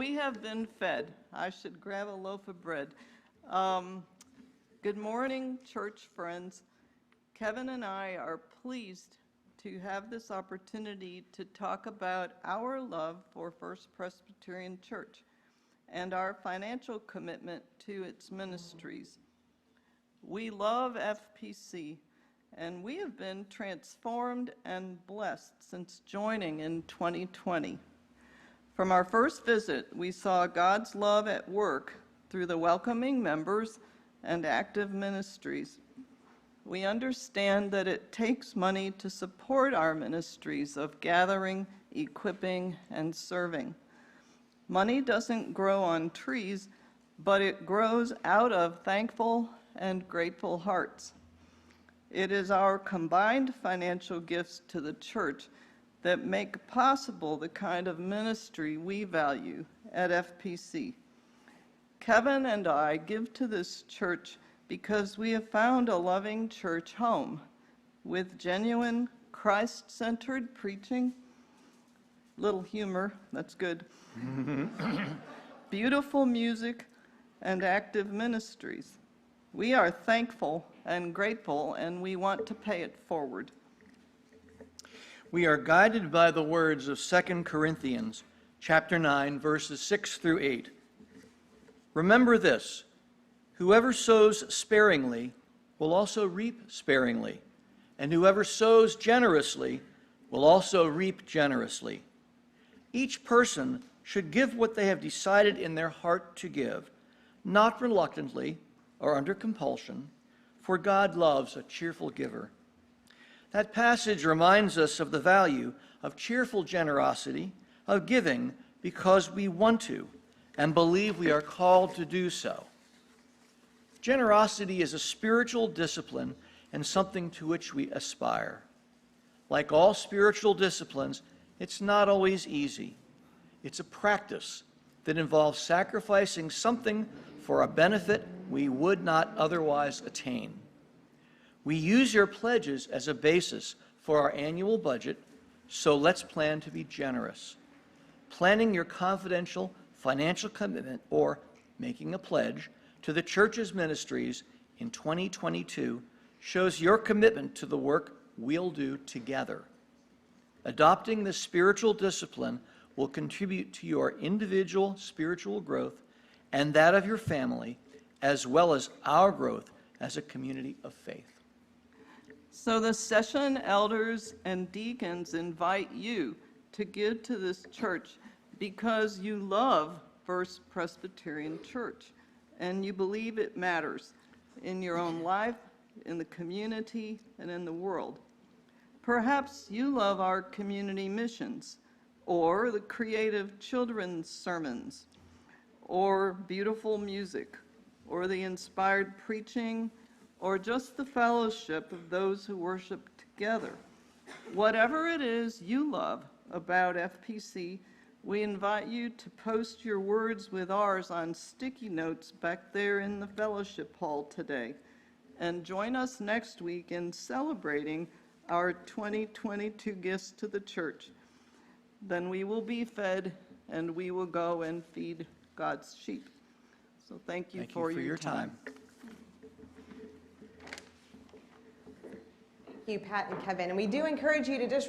we have been fed. I should grab a loaf of bread. Good morning, church friends. Kevin and I are pleased to have this opportunity to talk about our love for First Presbyterian Church and our financial commitment to its ministries. We love FPC, and we have been transformed and blessed since joining in 2020. From our first visit, we saw God's love at work through the welcoming members and active ministries. We understand that it takes money to support our ministries of gathering, equipping, and serving. Money doesn't grow on trees, but it grows out of thankful and grateful hearts. It is our combined financial gifts to the church that make possible the kind of ministry we value at FPC. Kevin and I give to this church because we have found a loving church home with genuine Christ-centered preaching, little humor, that's good, beautiful music, and active ministries. We are thankful and grateful, and we want to pay it forward. We are guided by the words of 2 Corinthians chapter 9, verses 6 through 8. Remember this, whoever sows sparingly will also reap sparingly, and whoever sows generously will also reap generously. Each person should give what they have decided in their heart to give, not reluctantly or under compulsion, for God loves a cheerful giver. That passage reminds us of the value of cheerful generosity, of giving because we want to and believe we are called to do so. Generosity is a spiritual discipline and something to which we aspire. Like all spiritual disciplines, it's not always easy. It's a practice that involves sacrificing something for a benefit we would not otherwise attain. We use your pledges as a basis for our annual budget, so let's plan to be generous. Planning your confidential financial commitment or making a pledge to the church's ministries in 2022 shows your commitment to the work we'll do together. Adopting this spiritual discipline will contribute to your individual spiritual growth and that of your family, as well as our growth as a community of faith. So the session elders and deacons invite you to give to this church because you love First Presbyterian Church and you believe it matters in your own life, in the community, and in the world. Perhaps you love our community missions, or the creative children's sermons, or beautiful music, or the inspired preaching, or just the fellowship of those who worship together. Whatever it is you love about FPC, we invite you to post your words with ours on sticky notes back there in the fellowship hall today. And join us next week in celebrating our 2022 gifts to the church. Then we will be fed and we will go and feed God's sheep. So thank you for your time. Thank you, Pat and Kevin. And we do encourage you to just